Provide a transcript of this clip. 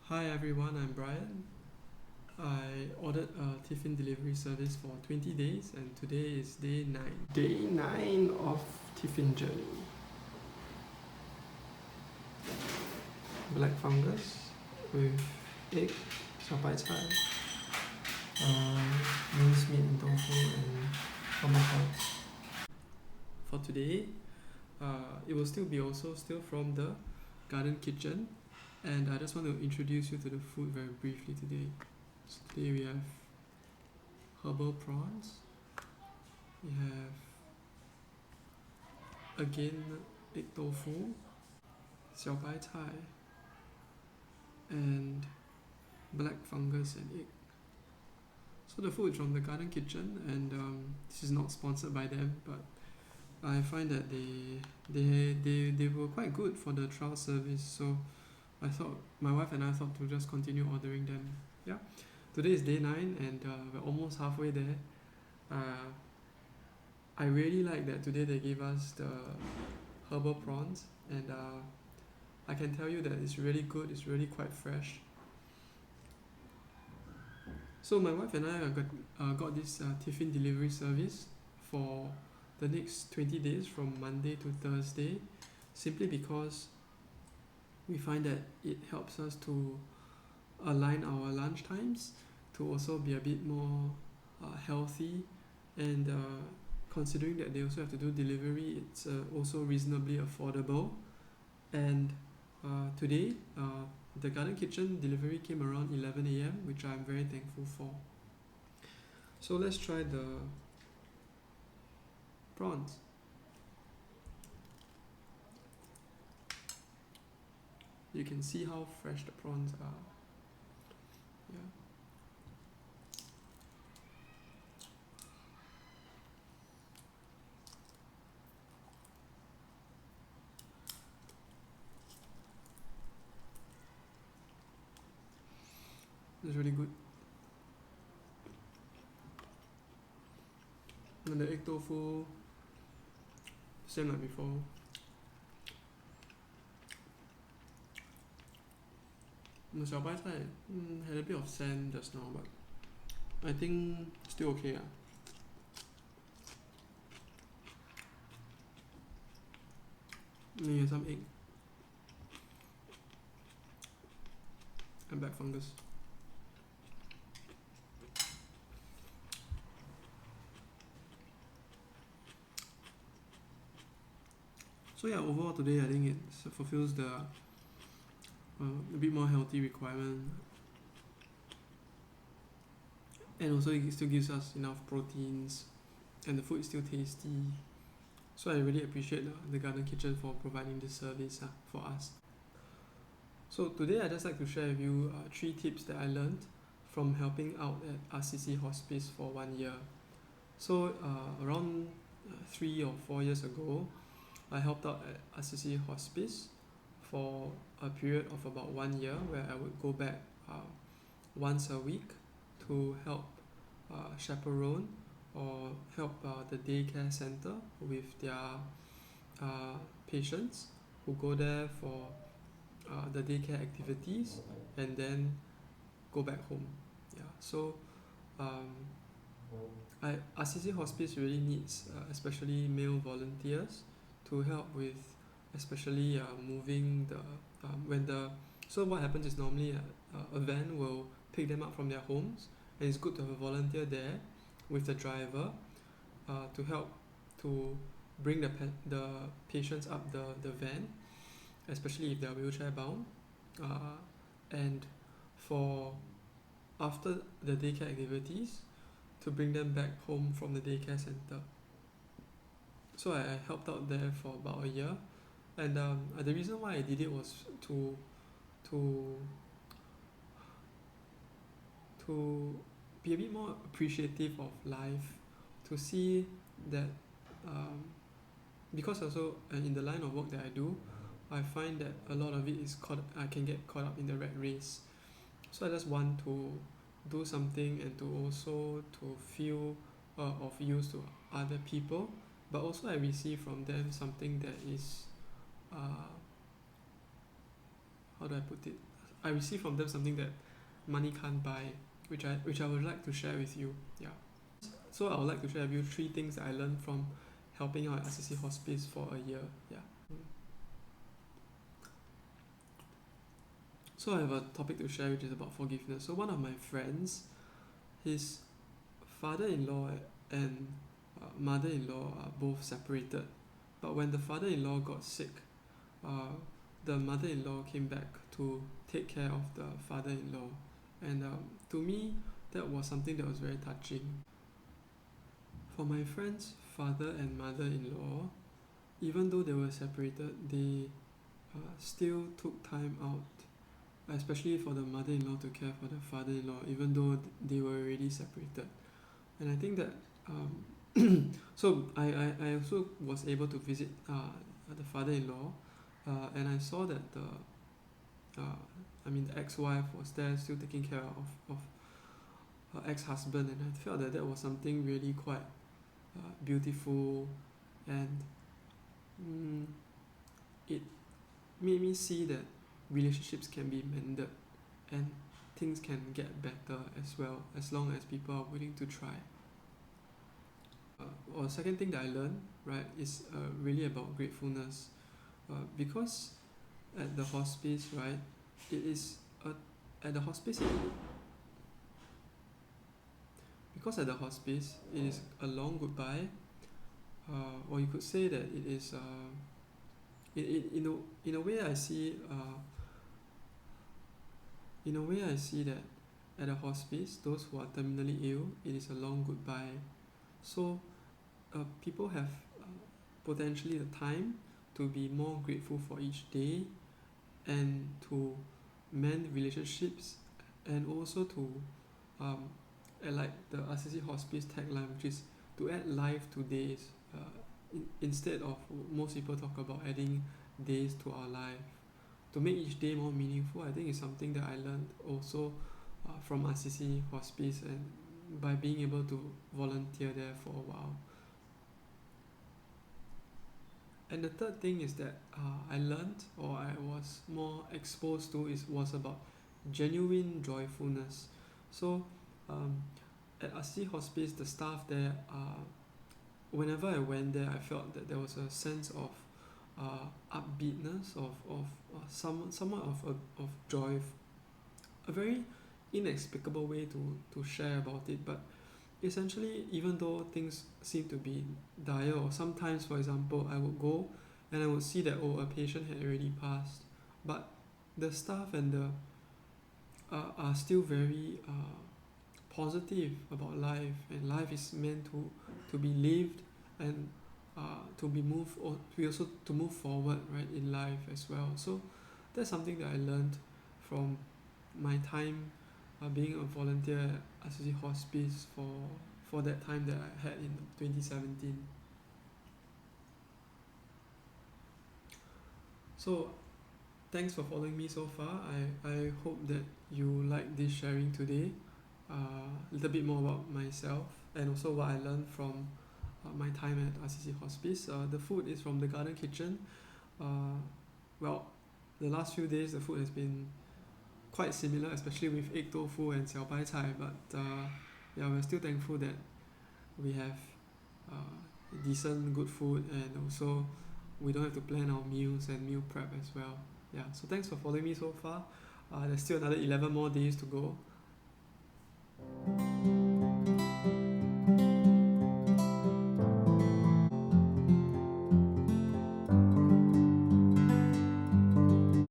Hi everyone, I'm Brian. I ordered a Tiffin delivery service for 20 days and today is day 9. Day 9 of Tiffin journey. Black fungus with egg, 小白菜, minced meat and tofu and tomato. For today, it will still be still from the garden kitchen, and I just want to introduce you to the food very briefly today. So today we have herbal prawns, we have again egg tofu, 小白菜, and black fungus and egg. So the food is from the garden kitchen, and this is not sponsored by them, but I find that they were quite good for the trial service. So my wife and I thought to just continue ordering them. Yeah, today is day 9, and we're almost halfway there. I really like that today they gave us the herbal prawns, and I can tell you that it's really good. It's really quite fresh. So my wife and I got this Tiffin delivery service for the next 20 days from Monday to Thursday, simply because we find that it helps us to align our lunch times to also be a bit more healthy, and considering that they also have to do delivery, it's also reasonably affordable. And today the garden kitchen delivery came around 11 a.m., which I'm very thankful for. So let's try the prawns. You can see how fresh the prawns are. Yeah. It's really good. And the egg tofu, same like before. The 小白菜 had a bit of sand just now, but I think still okay. And some egg and black fungus. So yeah, overall today I think it fulfills the a bit more healthy requirement, and also it still gives us enough proteins, and the food is still tasty. So I really appreciate the garden kitchen for providing this service for us. So today I'd just like to share with you 3 tips that I learned from helping out at RCC Hospice for 1 year. So around 3 or 4 years ago, I helped out at RCC Hospice for a period of about 1 year, where I would go back once a week to help chaperone or help the daycare center with their patients who go there for the daycare activities and then go back home. Yeah, so RCC Hospice really needs especially male volunteers to help with, especially moving the when the so what happens is normally a van will pick them up from their homes, and it's good to have a volunteer there with the driver to help to bring the patients up the van, especially if they are wheelchair bound, and for after the daycare activities to bring them back home from the daycare center. So I helped out there for about a year, and the reason why I did it was to be a bit more appreciative of life, to see that because also in the line of work that I do, I find that a lot of it I can get caught up in the rat race. So I just want to do something and to also to feel of use to other people, but also I receive from them something that is how do I put it, I received from them something that money can't buy, which I would like to share with you. Yeah. So I would like to share with you 3 things that I learned from helping out at RCC Hospice for a year. Yeah. So I have a topic to share which is about forgiveness. So one of my friends, his father-in-law and mother-in-law are both separated. But when the father-in-law got sick, uh, the mother-in-law came back to take care of the father-in-law. And to me, that was something that was very touching. For my friend's father and mother-in-law, even though they were separated, they still took time out, especially for the mother-in-law to care for the father-in-law, even though they were already separated. And I think that so I also was able to visit the father-in-law, and I saw that the ex-wife was there still taking care of her ex-husband, and I felt that was something really quite beautiful, and it made me see that relationships can be mended and things can get better as well, as long as people are willing to try. Or second thing that I learned, right, is really about gratefulness, because at the hospice, right, it is at the hospice, because at the hospice it is a long goodbye, or you could say that it is in a way I see that at a hospice, those who are terminally ill, it is a long goodbye. So people have potentially the time to be more grateful for each day, and to mend relationships, and also to like the RCC Hospice tagline, which is to add life to days, instead of most people talk about adding days to our life. To make each day more meaningful, I think is something that I learned also from RCC Hospice, and by being able to volunteer there for a while. And the third thing is that I learned, or I was more exposed to, was about genuine joyfulness. So at RCC Hospice, the staff there, whenever I went there, I felt that there was a sense of upbeatness, of somewhat of joy, a very inexplicable way to share about it. But essentially, even though things seem to be dire, or sometimes, for example, I would go and I would see that a patient had already passed, but the staff and the are still very positive about life, and life is meant to be lived, and to be moved, or we also to move forward, right, in life as well. So that's something that I learned from my time being a volunteer at RCC Hospice for that time that I had in 2017. So thanks for following me so far. I hope that you like this sharing today, a little bit more about myself, and also what I learned from my time at RCC Hospice. The food is from the Garden Kitchen. Well, the last few days the food has been quite similar, especially with egg tofu and 小白菜, but yeah, we're still thankful that we have decent good food, and also we don't have to plan our meals and meal prep as well. Yeah, so thanks for following me so far. There's still another 11 more days to go.